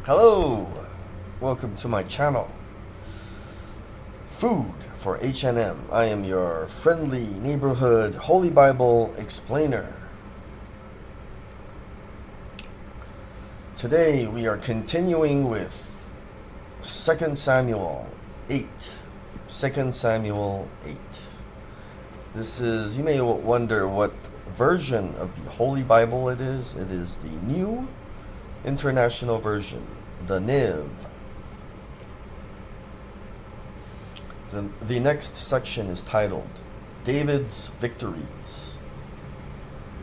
Hello, welcome to my channel, Food for HNM. I am your friendly neighborhood Holy Bible explainer. Today we are continuing with 2 Samuel 8. 2 Samuel 8. This is, you may wonder what version of the Holy Bible it is. It is the New International Version, the NIV. The next section is titled David's Victories.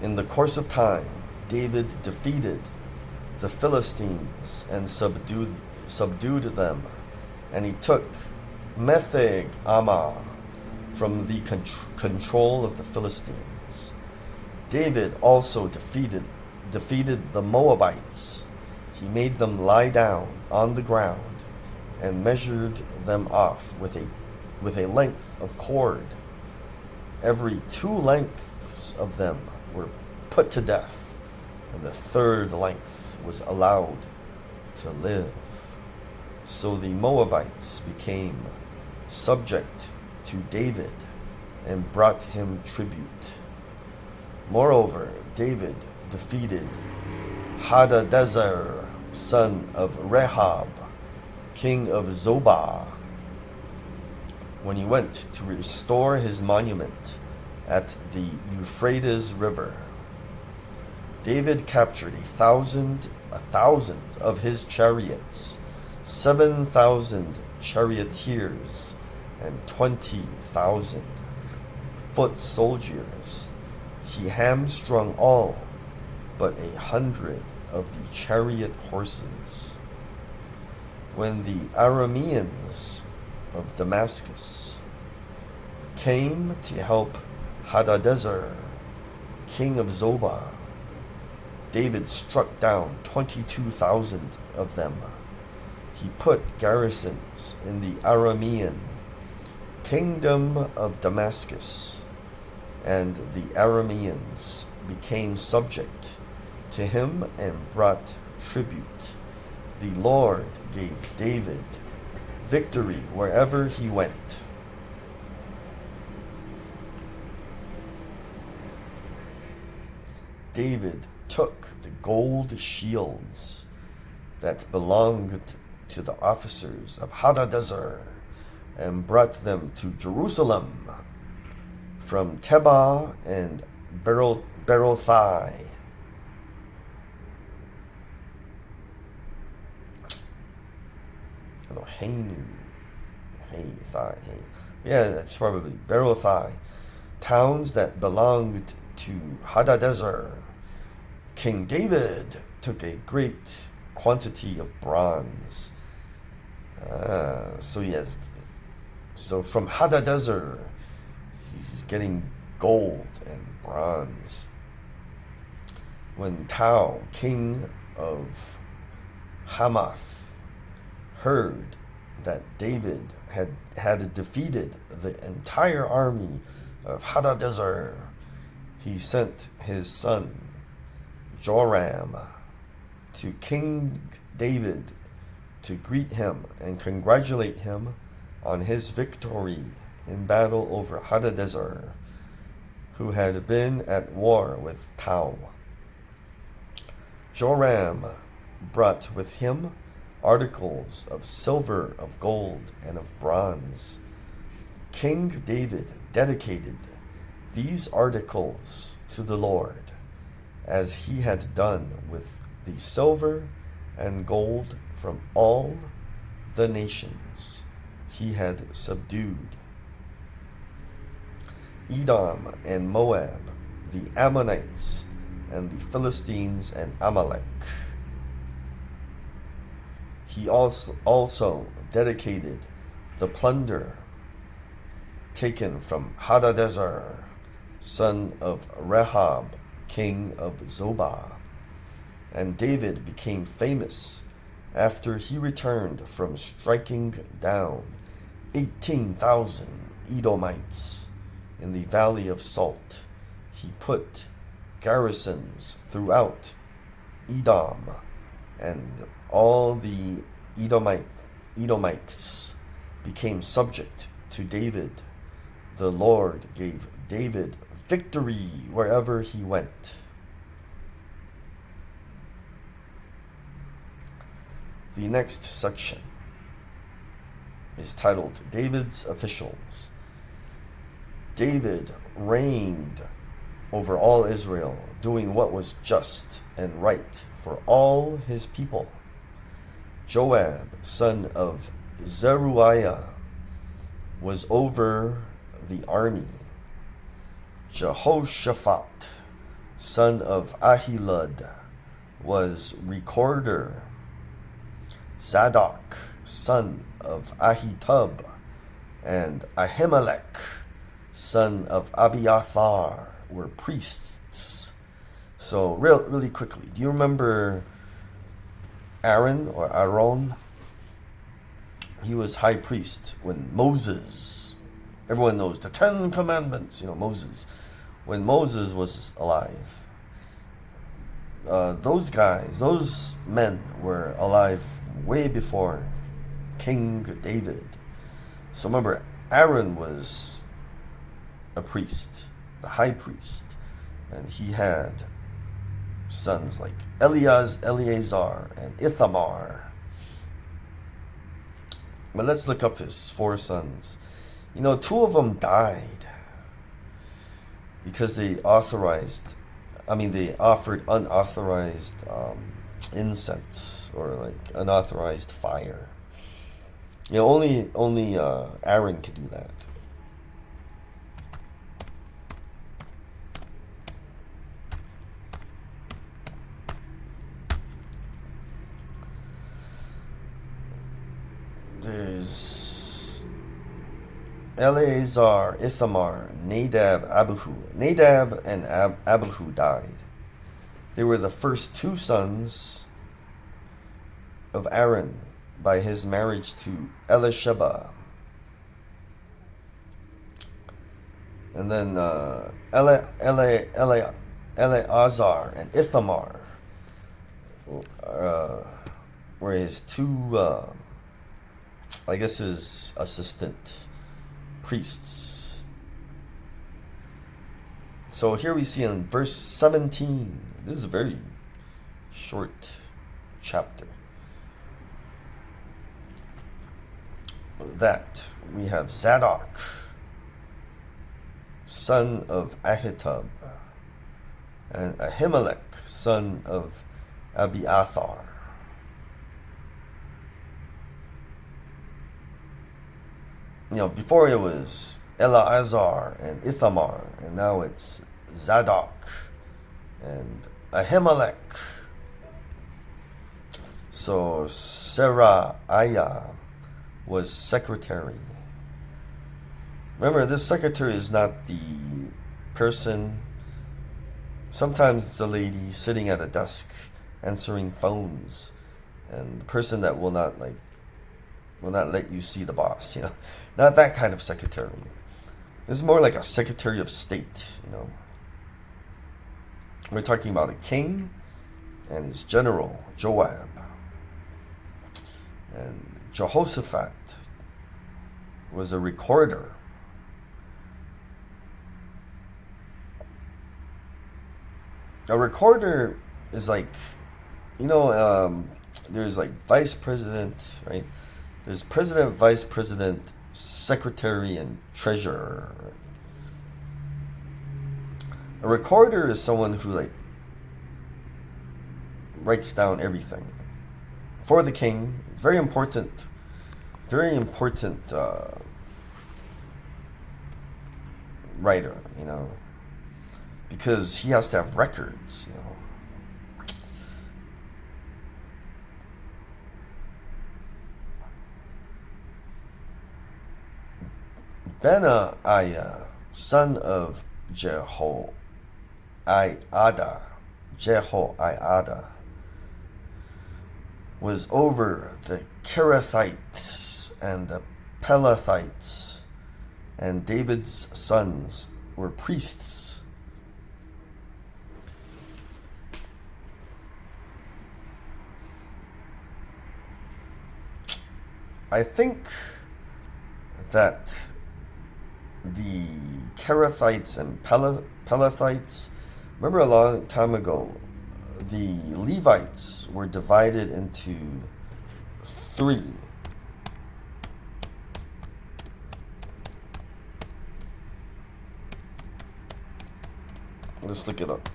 In the course of time, David defeated the Philistines and subdued them, and he took Mephibosheth from the control of the Philistines. David also defeated the Moabites. He made them lie down on the ground and measured them off with a length of cord. Every 2 lengths of them were put to death, and the 3rd length was allowed to live. So the Moabites became subject to David and brought him tribute. Moreover, David defeated Hadadezer, son of Rehob, king of Zobah, when he went to restore his monument at the Euphrates River. David captured 1,000 of his chariots, 7,000 charioteers, and 20,000 foot soldiers. He hamstrung all but 100 of the chariot horses. When the Arameans of Damascus came to help Hadadezer, king of Zobah, David struck down 22,000 of them. He put garrisons in the Aramean kingdom of Damascus, and the Arameans became subject to him and brought tribute. The Lord gave David victory wherever he went. David took the gold shields that belonged to the officers of Hadadezer and brought them to Jerusalem from Tebah and Berothai. Yeah, that's probably Berothai, towns that belonged to Hadadezer. King David took a great quantity of bronze. So from Hadadezer, he's getting gold and bronze. When Tau, king of Hamath, heard that David had defeated the entire army of Hadadezer, he sent his son Joram to King David to greet him and congratulate him on his victory in battle over Hadadezer, who had been at war with Tau. Joram brought with him articles of silver, of gold, and of bronze. King David dedicated these articles to the Lord, as he had done with the silver and gold from all the nations he had subdued: Edom and Moab, the Ammonites, and the Philistines and Amalek. He also dedicated the plunder taken from Hadadezer, son of Rehob, king of Zobah. And David became famous after he returned from striking down 18,000 Edomites in the Valley of Salt. He put garrisons throughout Edom and all the Edomites became subject to David, the Lord gave David victory wherever he went. The next section is titled David's Officials. David reigned over all Israel, doing what was just and right for all his people. Joab, son of Zeruiah, was over the army. Jehoshaphat, son of Ahilud, was recorder. Zadok, son of Ahitub, and Ahimelech, son of Abiathar, were priests. So really quickly, do you remember Aaron or Aaron? He was high priest when Moses, everyone knows the 10 Commandments, Moses, when Moses was alive. Those men were alive way before King David. So remember, Aaron was a priest, the high priest, and he had sons like Eleazar and Ithamar. But let's look up his 4 sons. 2 of them died because they offered unauthorized incense or like unauthorized fire. Only Aaron could do that. There's Eleazar, Ithamar, Nadab, Abihu. Nadab and Abihu died. They were the first 2 sons of Aaron by his marriage to Elisheba. And then Eleazar and Ithamar were his 2, his assistant priests. So here we see in verse 17, this is a very short chapter, that we have Zadok, son of Ahitub, and Ahimelech, son of Abiathar. Before it was Eleazar and Ithamar, and now it's Zadok and Ahimelech. So Seraiah was secretary. Remember, this secretary is not the person. Sometimes it's a lady sitting at a desk answering phones, and the person that will not let you see the boss. Not that kind of secretary. This is more like a secretary of state. We're talking about a king and his general Joab. And Jehoshaphat was a recorder. A recorder is like, there's like vice president, right? There's president, vice president, secretary, and treasurer. A recorder is someone who writes down everything for the king. It's very important writer, because he has to have records, Benaiah, son of Jehoiada, was over the Kerethites and the Pelethites, and David's sons were priests. I think that the Kerethites and Pelethites, remember a long time ago, the Levites were divided into three. Let's look it up.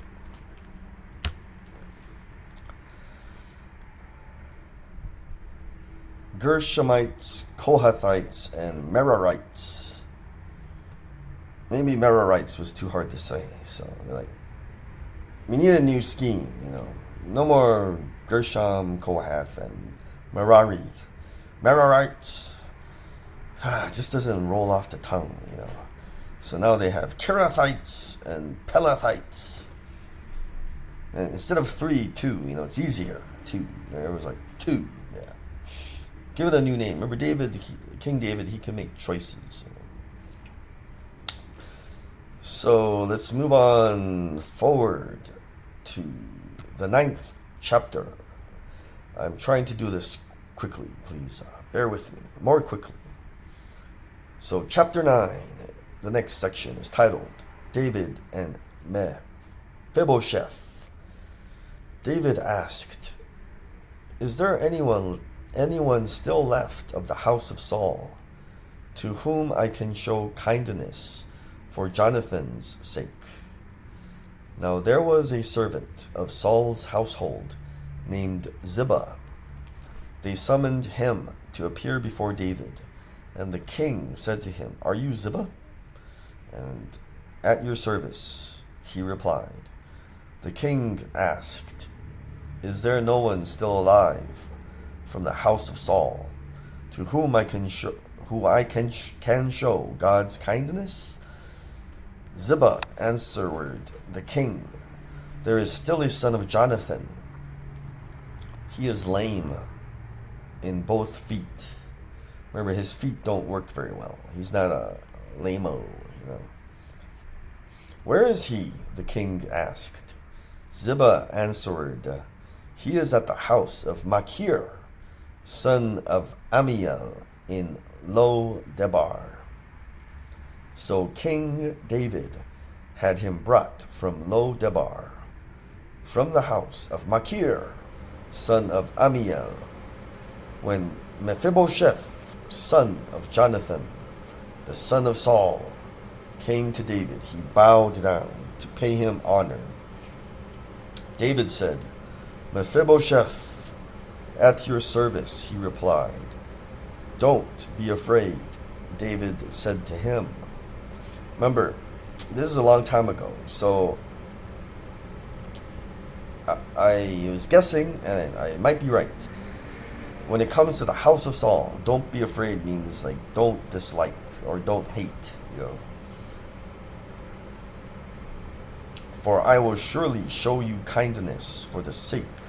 Gershonites, Kohathites, and Merarites. Maybe Merarites was too hard to say, so they're like, we need a new scheme, No more Gershom, Kohath, and Merari. Merarites. It just doesn't roll off the tongue, So now they have Kerethites and Pelethites. And instead of 3, 2, it's easier. 2. There was like 2, yeah. Give it a new name. Remember King David, he can make choices. So let's move on forward to the 9th chapter. I'm trying to do this quickly, please bear with me, more quickly. So chapter 9, the next section is titled David and Mephibosheth. David asked, "Is there anyone still left of the house of Saul, to whom I can show kindness for Jonathan's sake?" Now there was a servant of Saul's household named Ziba. They summoned him to appear before David, and the king said to him, "Are you Ziba?" "And at your service," he replied. The king asked, "Is there no one still alive from the house of Saul, to whom I can show God's kindness?" Ziba answered the king, "There is still a son of Jonathan. He is lame in both feet." Remember, his feet don't work very well. He's not a lame-o, "Where is he?" the king asked. Ziba answered, "He is at the house of Machir, son of Ammiel, in Lo-debar." So King David had him brought from Lo-debar, from the house of Machir, son of Ammiel. When Mephibosheth, son of Jonathan, the son of Saul, came to David, he bowed down to pay him honor. David said, "Mephibosheth, at your service," he replied. "Don't be afraid," David said to him. Remember, this is a long time ago, so I was guessing, and I might be right. When it comes to the house of Saul, don't be afraid means like don't dislike or don't hate, "For I will surely show you kindness for the sake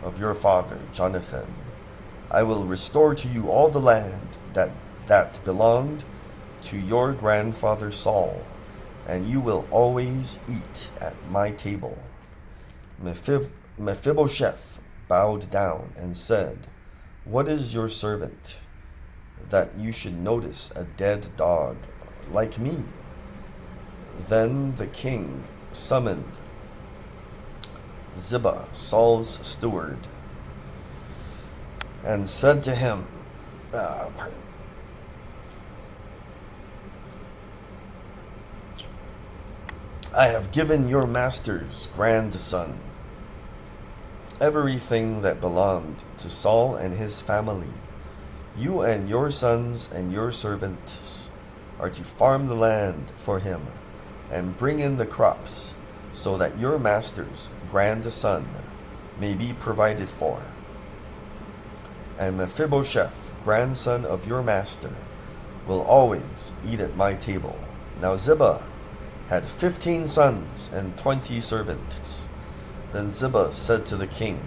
of your father Jonathan. I will restore to you all the land that belonged to your grandfather Saul, and you will always eat at my table." Mephibosheth bowed down and said, "What is your servant, that you should notice a dead dog like me?" Then the king summoned Ziba, Saul's steward, and said to him, "I have given your master's grandson everything that belonged to Saul and his family. You and your sons and your servants are to farm the land for him and bring in the crops, so that your master's grandson may be provided for. And Mephibosheth, grandson of your master, will always eat at my table." Now Ziba had 15 sons and 20 servants. Then Ziba said to the king,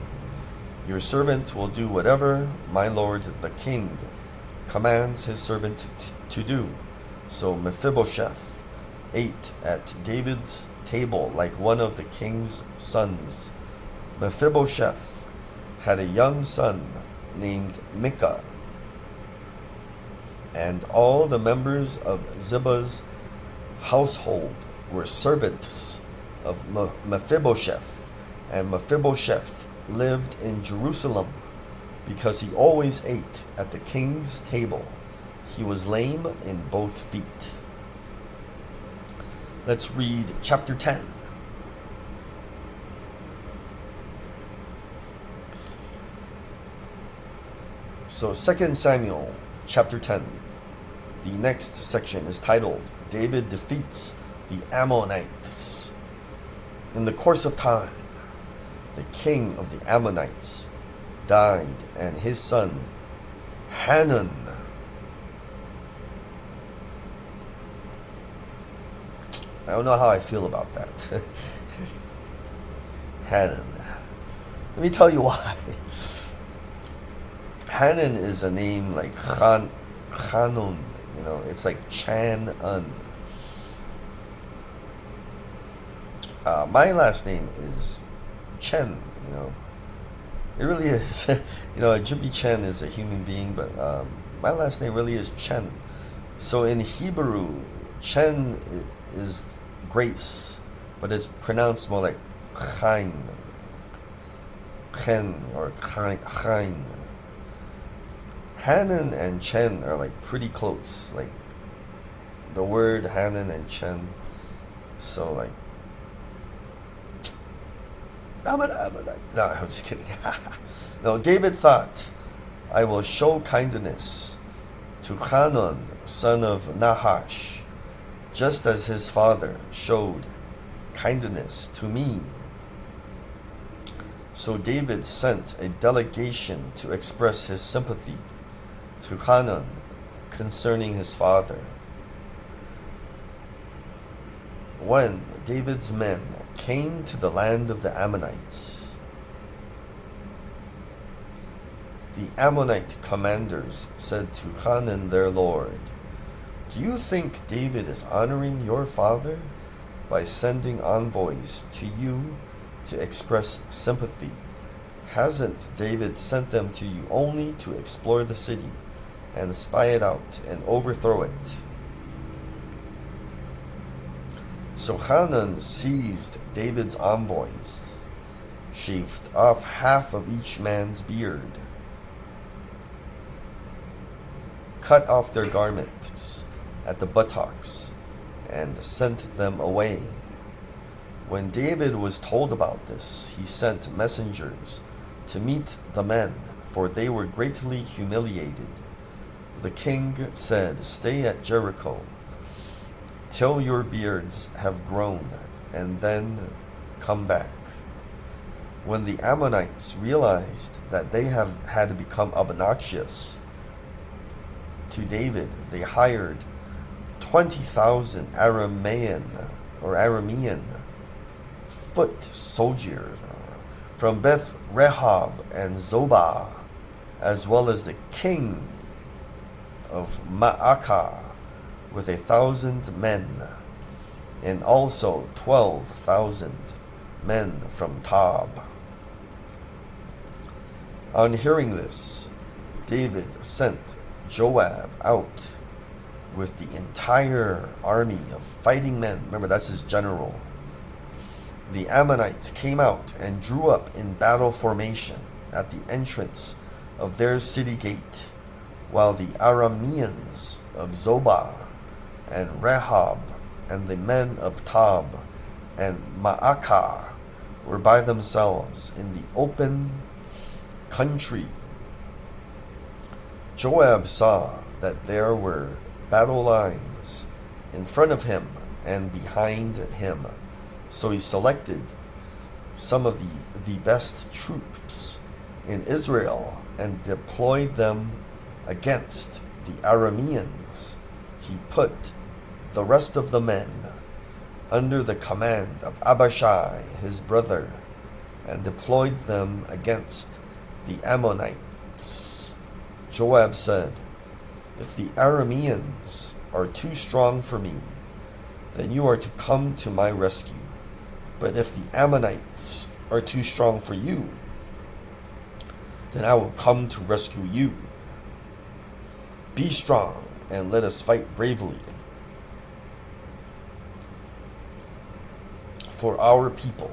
"Your servant will do whatever my lord the king commands his servant to do." So Mephibosheth ate at David's table like one of the king's sons. Mephibosheth had a young son named Micah. And all the members of Ziba's household were servants of Mephibosheth, and Mephibosheth lived in Jerusalem because he always ate at the king's table. He was lame in both feet. Let's read chapter 10. So 2 Samuel chapter 10. The next section is titled, David Defeats the Ammonites. In the course of time, the king of the Ammonites died, and his son Hanun I don't know how I feel about that. Hanun. Let me tell you why. Hanun is a name like Hanun, it's like Chan-un. My last name is Chen, It really is. Jippy Chen is a human being, but my last name really is Chen. So in Hebrew, Chen is grace, but it's pronounced more like Chain, Chen, or Chain. Hanun and Chen are like pretty close, like the word Hanun and Chen. So like, no, I'm just kidding. No, David thought, I will show kindness to Hanun, son of Nahash, just as his father showed kindness to me. So David sent a delegation to express his sympathy to Hanun concerning his father. When David's men came to the land of the Ammonites, the Ammonite commanders said to Hanun their lord, do you think David is honoring your father by sending envoys to you to express sympathy? Hasn't David sent them to you only to explore the city and spy it out and overthrow it? So Hanun seized David's envoys, shaved off half of each man's beard, cut off their garments at the buttocks, and sent them away. When David was told about this, he sent messengers to meet the men, for they were greatly humiliated. The king said, stay at Jericho till your beards have grown, and then come back. When the Ammonites realized that they had become obnoxious to David, they hired 20,000 Aramean foot soldiers from Beth Rehob and Zobah, as well as the king of Maacah with 1,000 men, and also 12,000 men from Tob. On hearing this, David sent Joab out with the entire army of fighting men. Remember, that's his general. The Ammonites came out and drew up in battle formation at the entrance of their city gate, while the Arameans of Zobah and Rehob and the men of Tob and Maacah were by themselves in the open country. Joab saw that there were battle lines in front of him and behind him, so he selected some of the best troops in Israel and deployed them against the Arameans. He put the rest of the men under the command of Abishai, his brother, and deployed them against the Ammonites. Joab said, if the Arameans are too strong for me, then you are to come to my rescue. But if the Ammonites are too strong for you, then I will come to rescue you. Be strong and let us fight bravely for our people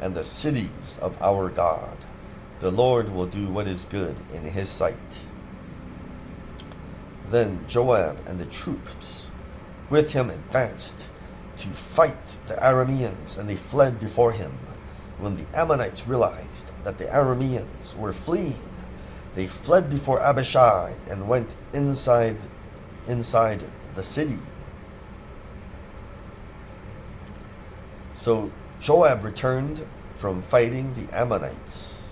and the cities of our God. The Lord will do what is good in his sight." Then Joab and the troops with him advanced to fight the Arameans, and they fled before him. When the Ammonites realized that the Arameans were fleeing, they fled before Abishai and went inside the city. So Joab returned from fighting the Ammonites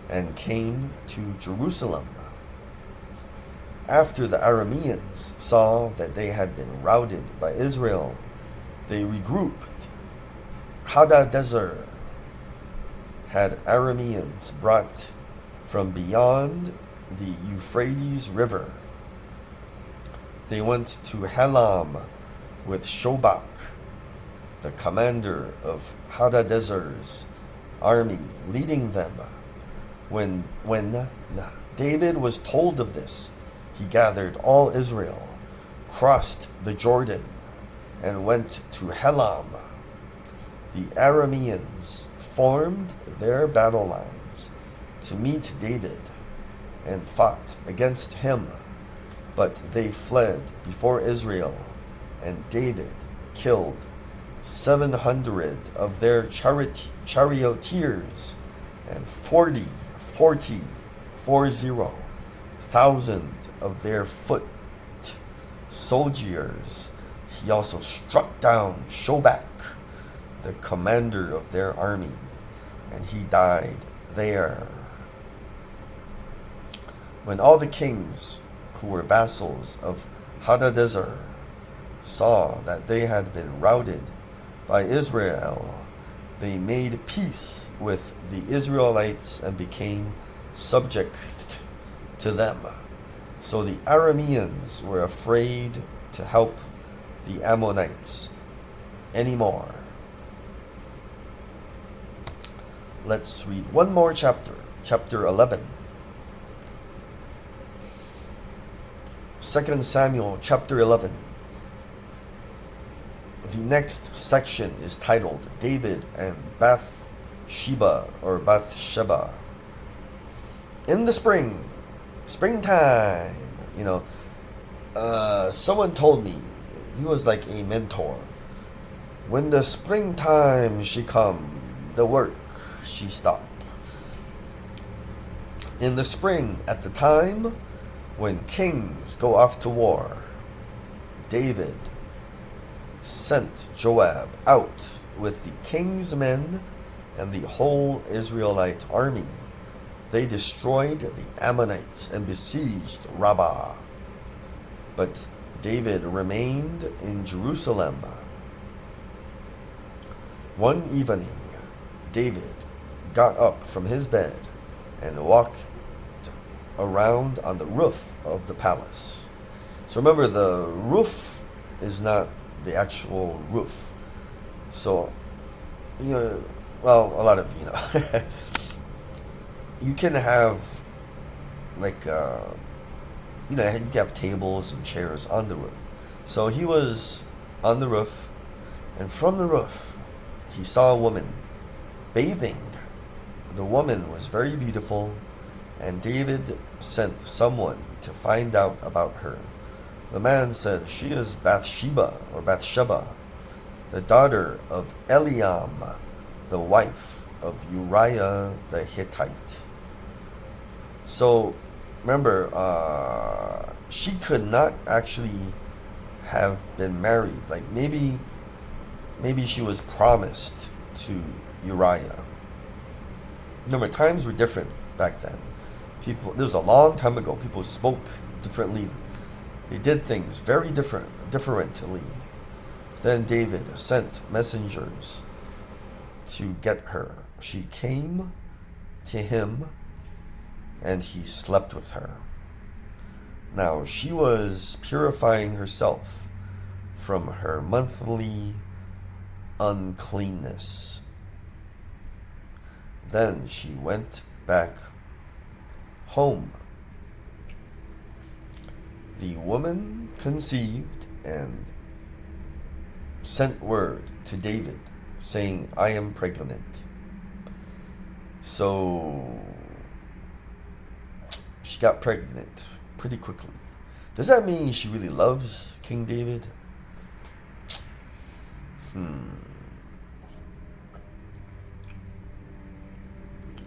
and came to Jerusalem. After the Arameans saw that they had been routed by Israel, they regrouped. Hadadezer had Arameans brought from beyond the Euphrates River. They went to Helam with Shobak, the commander of Hadadezer's army, leading them. When David was told of this, he gathered all Israel, crossed the Jordan, and went to Helam. The Arameans formed their battle lines to meet David and fought against him, but they fled before Israel, and David killed 700 of their charioteers and 40,000 of their foot soldiers. He also struck down Shobak, the commander of their army, and he died there. When all the kings who were vassals of Hadadezer saw that they had been routed by Israel, they made peace with the Israelites and became subject to them. So the Arameans were afraid to help the Ammonites anymore. Let's read one more chapter, chapter 11. 2 Samuel chapter 11. The next section is titled David and Bathsheba or Bathsheba. In the springtime, someone told me, he was like a mentor. When the springtime she come, the work she stop. In the spring, at the time when kings go off to war, David sent Joab out with the king's men and the whole Israelite army. They destroyed the Ammonites and besieged Rabbah. But David remained in Jerusalem. One evening, David got up from his bed and walked around on the roof of the palace. So remember, the roof is not the actual roof. So, a lot of, you can have, you can have tables and chairs on the roof. So he was on the roof, and from the roof, he saw a woman bathing. The woman was very beautiful, and David sent someone to find out about her. The man said, "She is Bathsheba, the daughter of Eliam, the wife of Uriah the Hittite." So, remember, she could not actually have been married. Like maybe she was promised to Uriah. Remember, times were different back then. This was a long time ago. People spoke differently. They did things very differently. Then David sent messengers to get her. She came to him, and he slept with her. Now, she was purifying herself from her monthly uncleanness. Then she went back home. The woman conceived and sent word to David, saying, I am pregnant. So she got pregnant pretty quickly. Does that mean she really loves King David?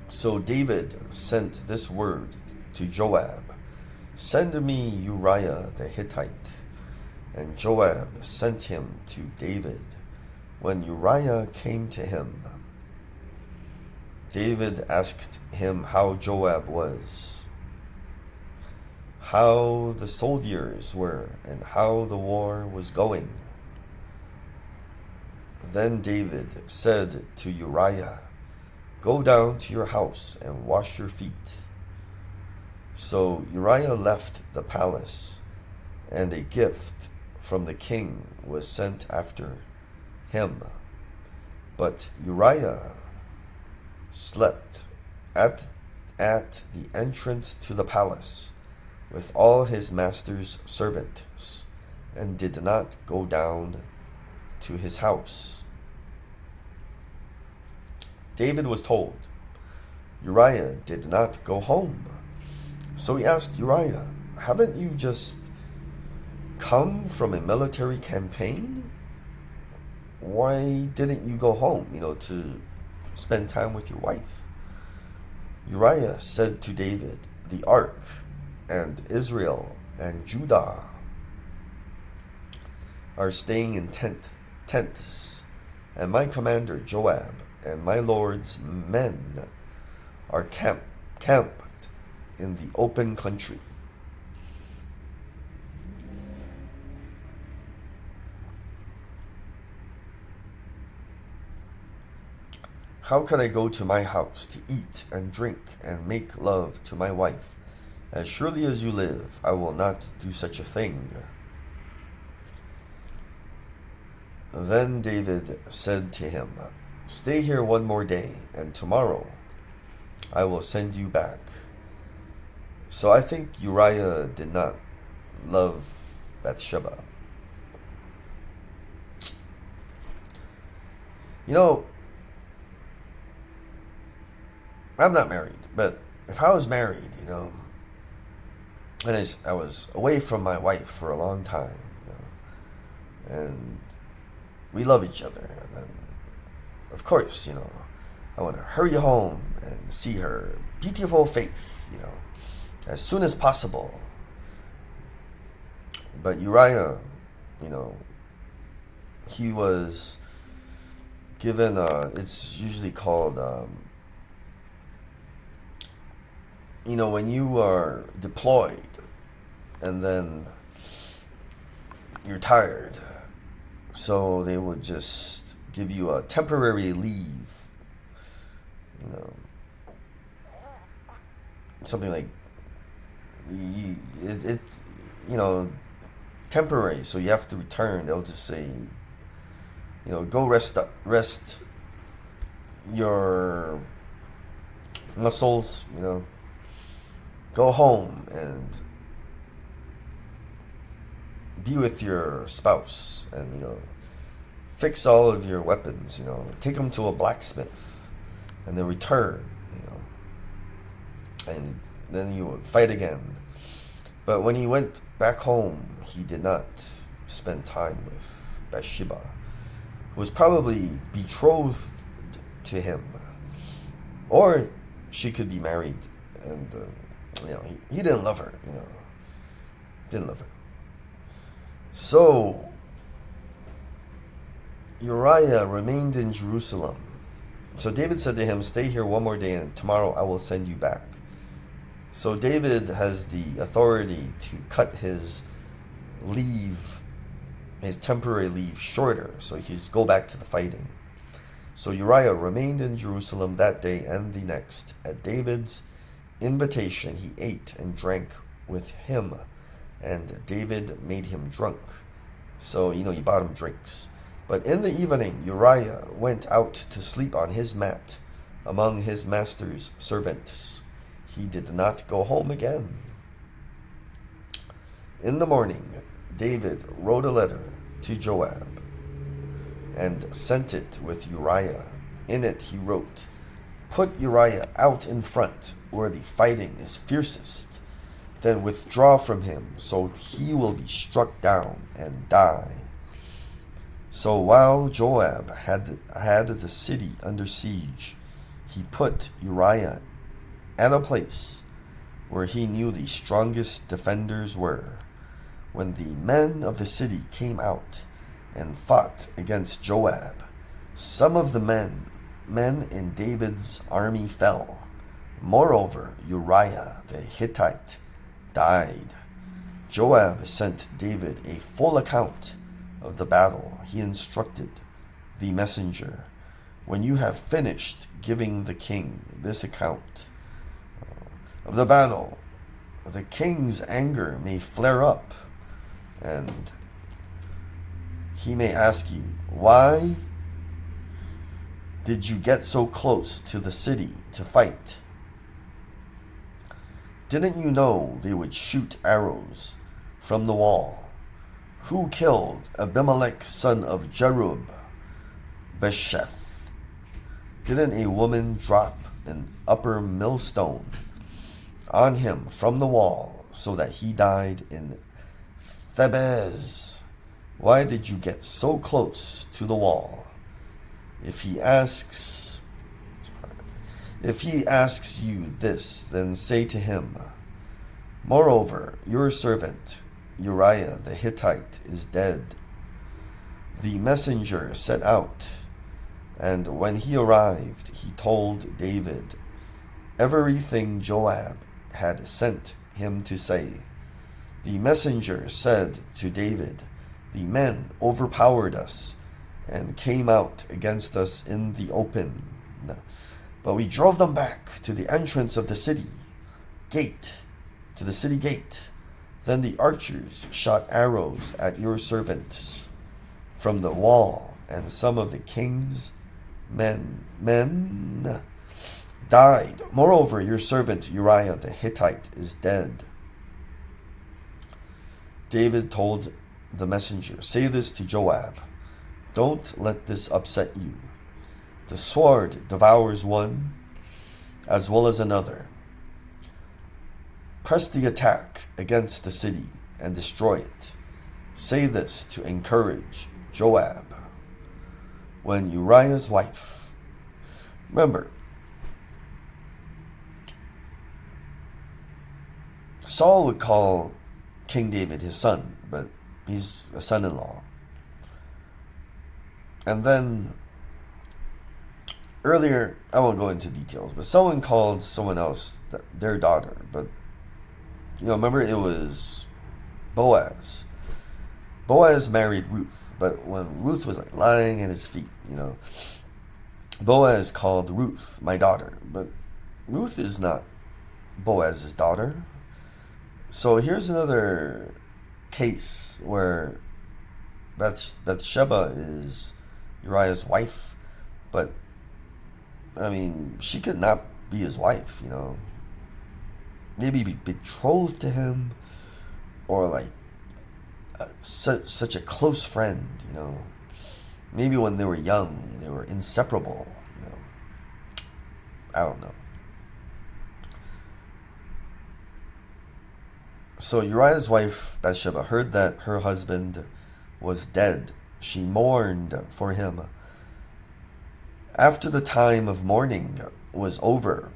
So David sent this word to Joab, send me Uriah the Hittite. And Joab sent him to David. When Uriah came to him, David asked him how Joab was, how the soldiers were, and how the war was going. Then David said to Uriah, go down to your house and wash your feet. So Uriah left the palace, and a gift from the king was sent after him. But Uriah slept at the entrance to the palace with all his master's servants, and did not go down to his house. David was told, Uriah did not go home. So he asked Uriah, haven't you just come from a military campaign? Why didn't you go home, to spend time with your wife? Uriah said to David, the ark and Israel and Judah are staying in tents, and my commander Joab and my lord's men are camped in the open country. How can I go to my house to eat and drink and make love to my wife? As surely as you live, I will not do such a thing. Then David said to him, stay here one more day, and tomorrow I will send you back. So I think Uriah did not love Bathsheba. I'm not married, but if I was married, and I was away from my wife for a long time, and we love each other, and then, of course, I want to hurry home and see her beautiful face, as soon as possible. But Uriah, he was given, it's usually called, when you are deployed and then you're tired, so they would just give you a temporary leave, something like temporary, so you have to return. They'll just say, go rest your muscles, go home and be with your spouse, and fix all of your weapons, take them to a blacksmith, and then return, and then you would fight again. But when he went back home, he did not spend time with Bathsheba, who was probably betrothed to him, or she could be married, and he didn't love her, didn't love her. So Uriah remained in Jerusalem. So David said to him, stay here one more day, and tomorrow I will send you back. So David has the authority to cut his leave, his temporary leave, shorter, so he can go back to the fighting. So Uriah remained in Jerusalem that day and the next. At David's invitation, he ate and drank with him, and David made him drunk. So, he bought him drinks. But in the evening, Uriah went out to sleep on his mat among his master's servants. He did not go home again. In the morning, David wrote a letter to Joab and sent it with Uriah. In it he wrote, "Put Uriah out in front where the fighting is fiercest, then withdraw from him, so he will be struck down and die." So while Joab had the city under siege, he put Uriah at a place where he knew the strongest defenders were. When the men of the city came out and fought against Joab, some of the men in David's army fell. Moreover, Uriah the Hittite died. Joab sent David a full account of the battle. He instructed the messenger, "When you have finished giving the king this account of the battle, the king's anger may flare up, and he may ask you, 'Why did you get so close to the city to fight? Didn't you know they would shoot arrows from the wall? Who killed Abimelech, son of Mephibosheth? Didn't a woman drop an upper millstone on him from the wall so that he died in Thebez? Why did you get so close to the wall? If he asks you this, then say to him, Moreover, your servant Uriah the Hittite is dead." The messenger set out, and when he arrived, he told David everything Joab had sent him to say. The messenger said to David, "The men overpowered us and came out against us in the open, but we drove them back to the entrance of the city gate. Then the archers shot arrows at your servants from the wall, and some of the king's men died. Moreover, your servant Uriah the Hittite is dead." David told the messenger, "Say this to Joab. Don't let this upset you. The sword devours one as well as another. Press the attack against the city and destroy it. Say this to encourage Joab." When Uriah's wife, remember, Saul would call King David his son, but he's a son-in-law. And then earlier, I won't go into details, but someone called someone else their daughter. But, remember it was Boaz. Boaz married Ruth, but when Ruth was lying at his feet, Boaz called Ruth my daughter. But Ruth is not Boaz's daughter. So here's another case where Bathsheba is Uriah's wife, but she could not be his wife, maybe be betrothed to him, or such a close friend, maybe when they were young they were inseparable, I don't know. So Uriah's wife Bathsheba heard that her husband was dead. She mourned for him. After the time of mourning was over,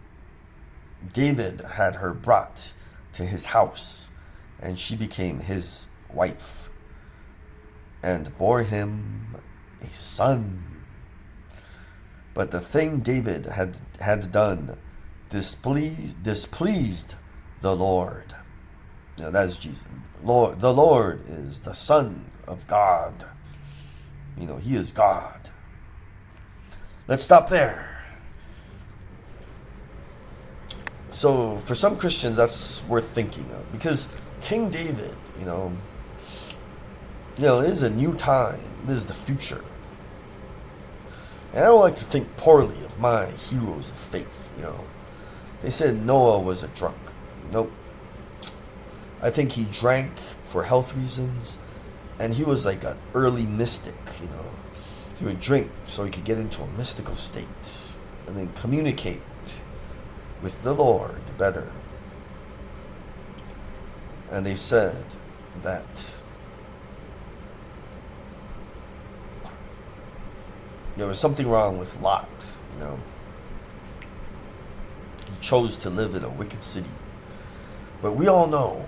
David had her brought to his house, and she became his wife, and bore him a son. But the thing David had done displeased the Lord. That is Jesus. The Lord is the Son of God. He is God. Let's stop there. So for some Christians, that's worth thinking of, because King David, it is a new time. This is the future. And I don't like to think poorly of my heroes of faith. They said Noah was a drunk. Nope. I think he drank for health reasons, and he was like an early mystic, you know. He would drink so he could get into a mystical state and then communicate with the Lord better. And they said that there was something wrong with Lot, you know. He chose to live in a wicked city. But we all know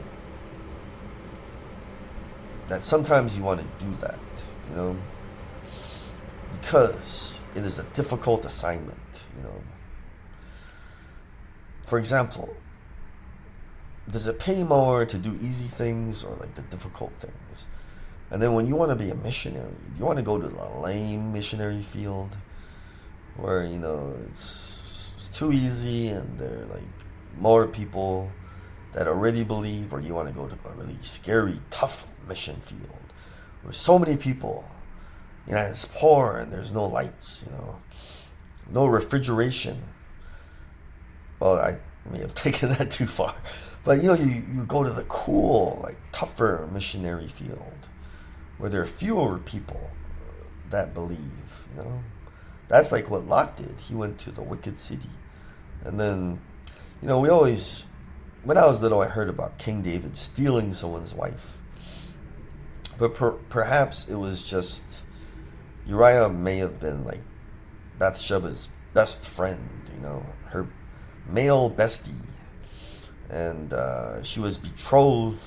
that sometimes you want to do that, you know, because it is a difficult assignment, you know. For example, does it pay more to do easy things or like the difficult things? And then when you want to be a missionary, you want to go to the lame missionary field where, you know, it's too easy and there are like more people that already believe, or do you want to go to a really scary, tough mission field where so many people, you know, it's poor and there's no lights, you know, no refrigeration. Well, I may have taken that too far. But, you know, you go to the cool, like, tougher missionary field where there are fewer people that believe, you know. That's like what Lot did. He went to the wicked city. And then, you know, when I was little, I heard about King David stealing someone's wife. But perhaps it was just Uriah may have been like Bathsheba's best friend, you know, her male bestie. And she was betrothed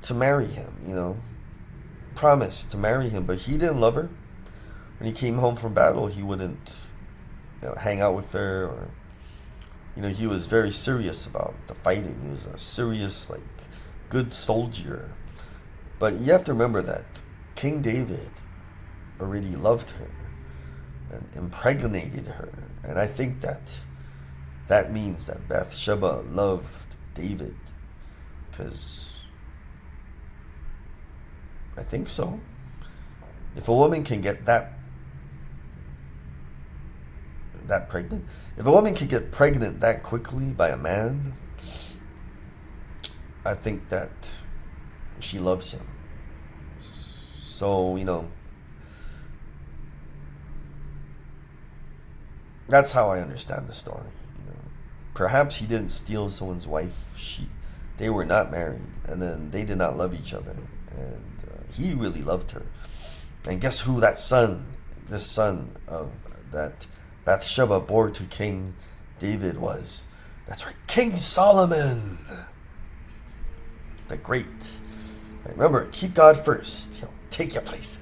to marry him, you know, promised to marry him, but he didn't love her. When he came home from battle, he wouldn't, you know, hang out with her, or, you know, he was very serious about the fighting. He was a serious, like, good soldier. But you have to remember that King David already loved her and impregnated her. And I think that means that Bathsheba loved David, because I think so. If a woman can get that pregnant, if a woman can get pregnant that quickly by a man, I think that she loves him. So, you know, that's how I understand the story. You know, perhaps he didn't steal someone's wife. They were not married, and then they did not love each other, and he really loved her. And guess who this son of that Bathsheba bore to King David was? That's right, King Solomon. The great. Remember, keep God first. He'll take your place.